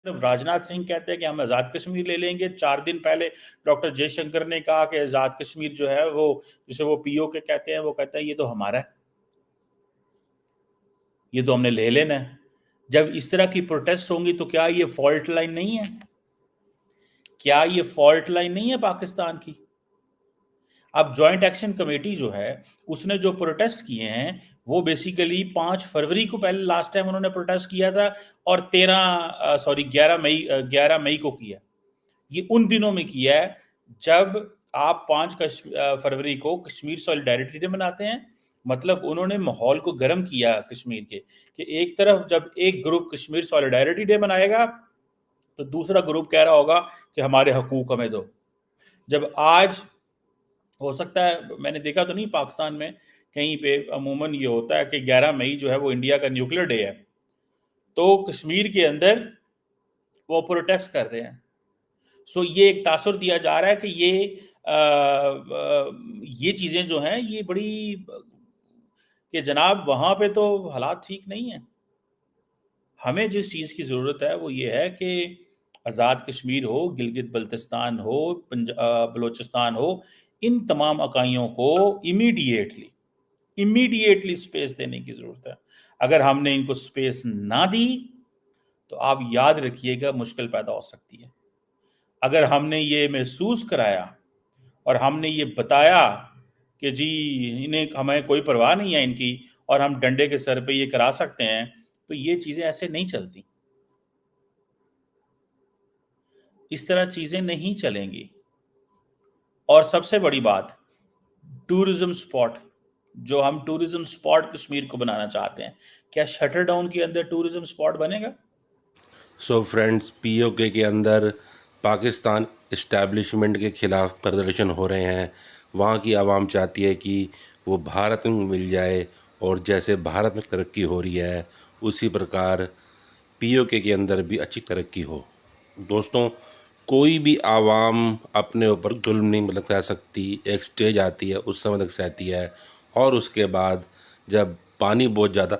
राजनाथ सिंह कहते हैं कि हम आज़ाद कश्मीर ले लेंगे। 4 दिन पहले डॉक्टर जयशंकर ने कहा कि आज़ाद कश्मीर जो है वो, जिसे वो पीओके कहते हैं, वो कहता है ये तो हमारा है, ये तो हमने ले लेना है। जब इस तरह की प्रोटेस्ट होंगी तो क्या ये फॉल्ट लाइन नहीं है? क्या ये फॉल्ट लाइन नहीं है पाकिस्तान की? अब जॉइंट एक्शन कमेटी जो है उसने जो प्रोटेस्ट किए हैं वो बेसिकली 5 फरवरी को पहले लास्ट टाइम उन्होंने प्रोटेस्ट किया था, और 11 मई को किया। ये उन दिनों में किया है जब आप 5 फरवरी को कश्मीर सॉलिडारिटी डे मनाते हैं। मतलब उन्होंने माहौल को गर्म किया कश्मीर के, कि एक तरफ जब एक ग्रुप कश्मीर सॉलिडारिटी डे मनाएगा तो दूसरा ग्रुप कह रहा होगा कि हमारे हकूक हमें दो। जब आज हो सकता है, मैंने देखा तो नहीं पाकिस्तान में कहीं पे अमूमन ये होता है कि 11 मई जो है वो इंडिया का न्यूक्लियर डे है, तो कश्मीर के अंदर वो प्रोटेस्ट कर रहे हैं। सो ये एक तासुर दिया जा रहा है कि ये चीज़ें जो हैं ये बड़ी, कि जनाब वहाँ पे तो हालात ठीक नहीं है। हमें जिस चीज़ की ज़रूरत है वो ये है कि आज़ाद कश्मीर हो, गिलगित बल्तिस्तान हो, बलूचिस्तान हो, इन तमाम इकाइयों को इमीडिएटली स्पेस देने की ज़रूरत है। अगर हमने इनको स्पेस ना दी तो आप याद रखिएगा मुश्किल पैदा हो सकती है। अगर हमने ये महसूस कराया और हमने ये बताया कि जी इन्हें, हमें कोई परवाह नहीं है इनकी और हम डंडे के सर पे ये करा सकते हैं, तो ये चीज़ें ऐसे नहीं चलती। इस तरह चीज़ें नहीं चलेंगी। और सबसे बड़ी बात, टूरिज्म स्पॉट, जो हम टूरिज्म स्पॉट कश्मीर को बनाना चाहते हैं, क्या शटर डाउन के अंदर टूरिज्म स्पॉट बनेगा? सो फ्रेंड्स, पीओके के अंदर पाकिस्तान इस्टेब्लिशमेंट के ख़िलाफ़ प्रदर्शन हो रहे हैं। वहाँ की आवाम चाहती है कि वो भारत में मिल जाए, और जैसे भारत में तरक्की हो रही है उसी प्रकार पीओके के अंदर भी अच्छी तरक्की हो। दोस्तों, कोई भी आवाम अपने ऊपर जुल्म नहीं मतलब सह सकती। एक स्टेज आती है, उस समय तक सहती है, और उसके बाद जब पानी बहुत ज़्यादा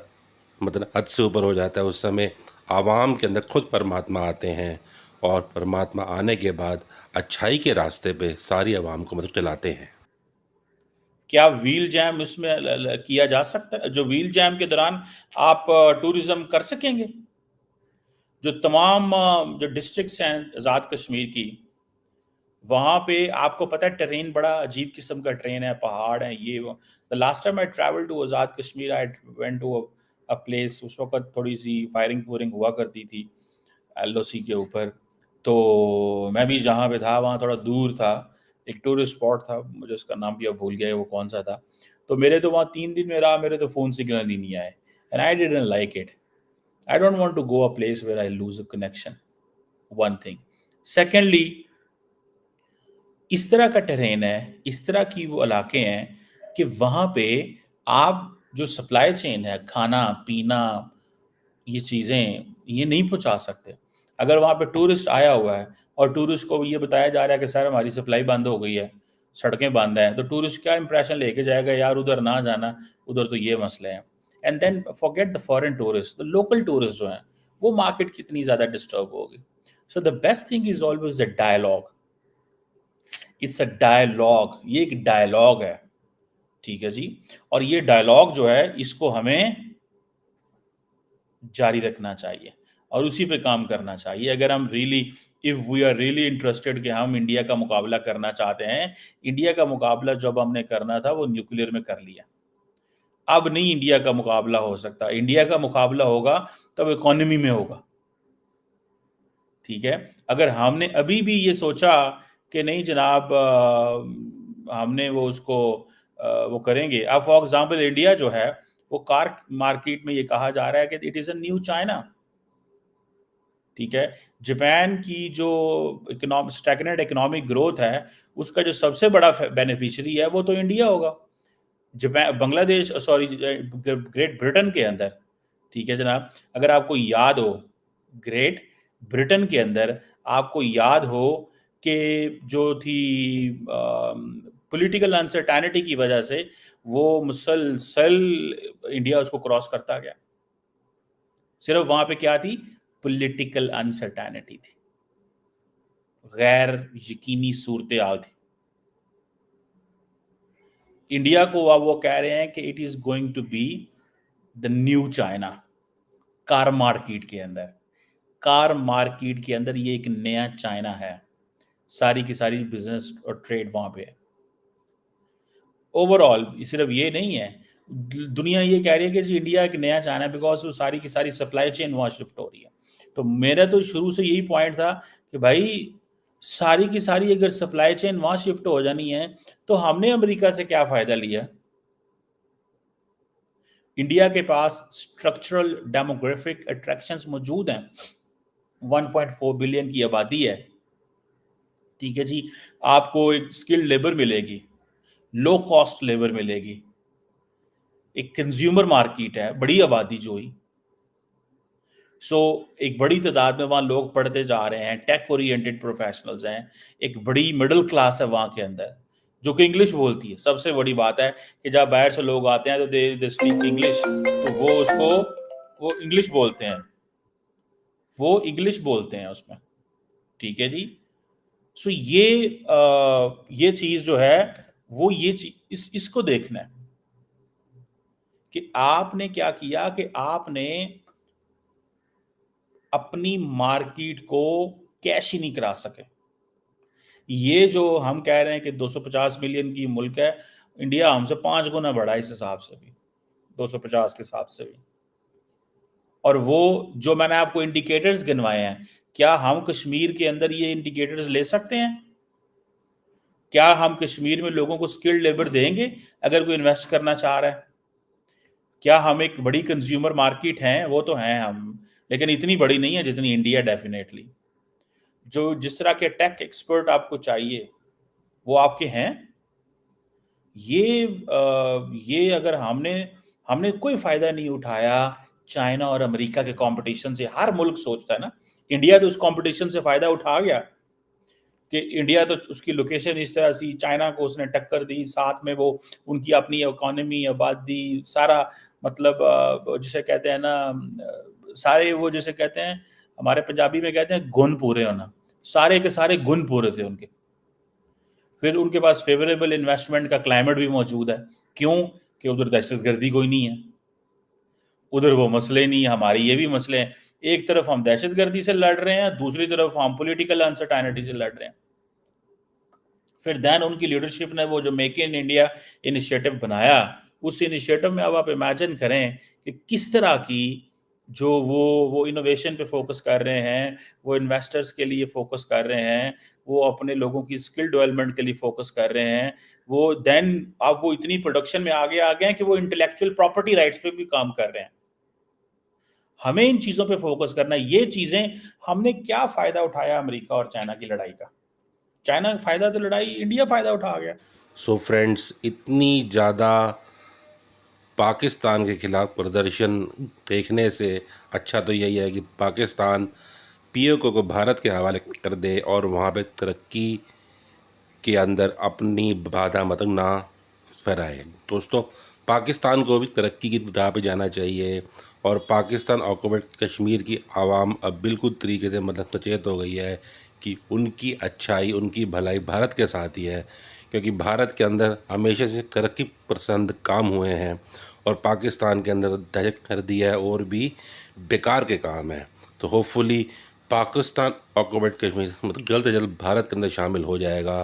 मतलब हद से ऊपर हो जाता है, उस समय आवाम के अंदर खुद परमात्मा आते हैं, और परमात्मा आने के बाद अच्छाई के रास्ते पे सारी आवाम को मतलब चलाते हैं। क्या व्हील जैम इसमें किया जा सकता है? जो व्हील जैम के दौरान आप टूरिज्म कर सकेंगे? जो तमाम जो डिस्ट्रिक्ट्स हैं आज़ाद कश्मीर की, वहाँ पे आपको पता है टेरेन बड़ा अजीब किस्म का ट्रेन है, पहाड़ है, ये वो। The last time I travel to Azad Kashmir, I went to a place, उस वक़्त थोड़ी-सी फायरिंग वूरिंग हुआ करती थी एलओसी के ऊपर। तो मैं भी जहाँ पे था वहाँ थोड़ा दूर था, एक टूरिस्ट स्पॉट था, मुझे उसका नाम भी अब भूल गया है वो कौन-सा था। तो मेरे तो वहाँ 3 दिन में रहा, मेरे तो फ़ोन सिग्नल ही नहीं आए, and I didn't like it. I don't want to go a place where I lose a connection. One thing. Secondly, इस तरह का टेरेन है, इस तरह की वो इलाके हैं कि वहाँ पे आप जो सप्लाई चेन है, खाना, पीना, ये चीज़ें, ये नहीं पहुँचा सकते। अगर वहाँ पे टूरिस्ट आया हुआ है और टूरिस्ट को ये बताया जा रहा है कि सर हमारी सप्लाई बंद हो गई है, सड़कें बंद हैं, तो टूरिस्ट क्या इंप्रेशन लेके जाएगा, यार उधर ना जाना, उधर तो ये मसले हैं। And then forget the foreign tourist, the local tourist जो हैं, वो मार्केट कितनी ज़्यादा डिस्टर्ब होगी। So the best thing is always the dialogue. It's a dialogue, ये एक डायलॉग है, ठीक है जी? और ये डायलॉग जो है इसको हमें जारी रखना चाहिए और उसी पे काम करना चाहिए। अगर हम really, if we are really interested कि हम इंडिया का मुकाबला करना चाहते हैं, इंडिया का मुकाबला जब हमने करना था वो न्यूक्लियर में कर लिया। अब नहीं इंडिया का मुकाबला हो सकता। इंडिया का मुकाबला होगा तब इकोनॉमी में होगा, ठीक है? अगर हमने अभी भी ये सोचा कि नहीं जनाब, हमने वो उसको वो करेंगे। अब फॉर एग्ज़ाम्पल इंडिया जो है वो कार मार्केट में ये कहा जा रहा है कि it is a new China. ठीक है? जापान की जो स्टैग्नेंट इकोनॉमिक ग्रोथ है, उसका जो सबसे बड़ा बेनिफिशियरी है वो तो इंडिया होगा। Japan, Bangladesh, sorry, great Britain के अंदर, ठीक है जनाब, अगर आपको याद हो, ग्रेट ब्रिटेन के अंदर आपको याद हो कि जो थी पॉलिटिकल अनसर्टेनिटी की वजह से वो मुसलसल इंडिया उसको क्रॉस करता गया। सिर्फ वहां पे क्या थी? पॉलिटिकल अनसर्टेनिटी थी, गैर यकीनी सूरत हाल थी। इंडिया को अब वो कह रहे हैं कि it is going to be the new China. Car market के अंदर, कार मार्केट के अंदर ये एक नया चाइना है, सारी की सारी बिजनेस और ट्रेड वहां पे है। ओवरऑल सिर्फ ये नहीं है, दुनिया ये कह रही है कि जी इंडिया एक नया चाइना है, बिकॉज वो सारी की सारी सप्लाई चेन वहां शिफ्ट हो रही है। तो मेरा तो शुरू से यही पॉइंट था कि भाई सारी की सारी अगर सप्लाई चेन वहां शिफ्ट हो जानी है तो हमने अमेरिका से क्या फायदा लिया। इंडिया के पास स्ट्रक्चरल डेमोग्राफिक अट्रैक्शंस मौजूद हैं, 1.4 बिलियन की आबादी है, ठीक है जी। आपको एक स्किल्ड लेबर मिलेगी, लो कॉस्ट लेबर मिलेगी, एक कंज्यूमर मार्केट है, बड़ी आबादी जो ही एक बड़ी तादाद में वहां लोग पढ़ते जा रहे हैं, टेक ओरिएंटेड प्रोफेशनल्स हैं, एक बड़ी मिडिल क्लास है वहां के अंदर जो कि इंग्लिश बोलती है। सबसे बड़ी बात है कि जब बाहर से लोग आते हैं तो दे स्पीक इंग्लिश, तो वो इंग्लिश बोलते हैं, वो इंग्लिश बोलते हैं उसमें, ठीक है जी। ये चीज जो है वो ये चीज इसको देखना है कि आपने क्या किया कि आपने अपनी मार्केट को कैश ही नहीं करा सके। ये जो हम कह रहे हैं कि 250 मिलियन की मुल्क है, इंडिया हमसे 5 गुना बड़ा है इस हिसाब से भी, 250 के हिसाब से भी। और वो जो मैंने आपको इंडिकेटर्स गिनवाए हैं, क्या हम कश्मीर के अंदर ये इंडिकेटर्स ले सकते हैं? क्या हम कश्मीर में लोगों को स्किल्ड लेबर देंगे अगर कोई इन्वेस्ट करना चाह रहा है? क्या हम एक बड़ी कंज्यूमर मार्केट हैं? वो तो हैं हम, लेकिन इतनी बड़ी नहीं है जितनी इंडिया डेफिनेटली। जो जिस तरह के टेक एक्सपर्ट आपको चाहिए वो आपके हैं। ये अगर हमने कोई फायदा नहीं उठाया चाइना और अमेरिका के कंपटीशन से। हर मुल्क सोचता है ना, इंडिया तो उस कंपटीशन से फायदा उठा गया कि इंडिया तो उसकी लोकेशन इस तरह से, चाइना को उसने टक्कर दी, साथ में वो उनकी अपनी इकोनॉमी, आबादी, सारा मतलब जिसे कहते हैं ना, सारे वो जिसे कहते हैं, हमारे पंजाबी में कहते हैं गुण पूरे होना, सारे के सारे गुण पूरे थे उनके। फिर उनके पास फेवरेबल इन्वेस्टमेंट का क्लाइमेट भी मौजूद है। क्यों? कि उधर दहशतगर्दी कोई नहीं है, उधर वो मसले नहीं है। हमारी ये भी मसले हैं, एक तरफ हम दहशतगर्दी से लड़ रहे हैं, दूसरी तरफ हम पॉलिटिकल अनसर्टेनिटी से लड़ रहे हैं। फिर देन उनकी लीडरशिप ने वो जो मेक इन इंडिया इनिशिएटिव बनाया, उस इनिशिएटिव में अब आप इमेजिन करें कि किस तरह की जो वो इनोवेशन पे फोकस कर रहे हैं, वो इन्वेस्टर्स के लिए फोकस कर रहे हैं, वो अपने लोगों की स्किल डेवलपमेंट के लिए फोकस कर रहे हैं। वो देन अब वो इतनी प्रोडक्शन में आगे आ गए हैं कि वो इंटेलेक्चुअल प्रॉपर्टी राइट्स पे भी काम कर रहे हैं। हमें इन चीजों पे फोकस करना है। ये चीजें हमने क्या फायदा उठाया अमेरिका और चाइना की लड़ाई का? चाइना फायदा तो लड़ाई, इंडिया फायदा उठा गया। सो फ्रेंड्स, इतनी ज़्यादा पाकिस्तान के खिलाफ प्रदर्शन देखने से अच्छा तो यही है कि पाकिस्तान पीओके को भारत के हवाले कर दे और वहाँ पे तरक्की के अंदर अपनी बाधा मतलब ना फहराए। दोस्तों, पाकिस्तान को भी तरक्की की राह पे जाना चाहिए और पाकिस्तान ऑक्यूपाइड कश्मीर की आवाम अब बिल्कुल तरीके से मतलब सचेत हो गई है कि उनकी अच्छाई, उनकी भलाई भारत के साथ ही है, क्योंकि भारत के अंदर हमेशा से तरक्की पसंद काम हुए हैं और पाकिस्तान के अंदर दहशतगर्दी है और भी बेकार के काम है। तो होपफुली पाकिस्तान ऑक्यूपाइड कश्मीर मतलब जल्द से जल्द भारत के अंदर शामिल हो जाएगा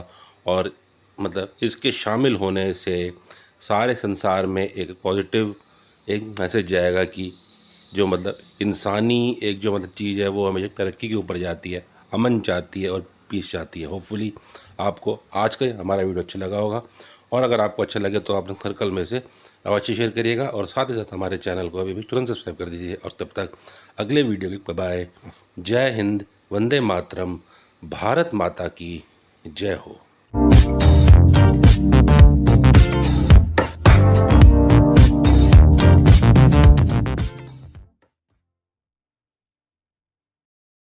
और मतलब इसके शामिल होने से सारे संसार में एक पॉजिटिव एक मैसेज जाएगा कि जो मतलब इंसानी एक जो मतलब चीज़ है वो हमेशा तरक्की के ऊपर जाती है, अमन चाहती है और पीस चाहती है। होपफुली आपको आज का हमारा वीडियो अच्छा लगा होगा और अगर आपको अच्छा लगे तो अपने सर्कल में से अवश्य शेयर करिएगा और साथ ही साथ हमारे चैनल को अभी भी तुरंत सब्सक्राइब कर दीजिए। और तब तक अगले वीडियो की बाय। जय हिंद, वंदे मातरम, भारत माता की जय हो।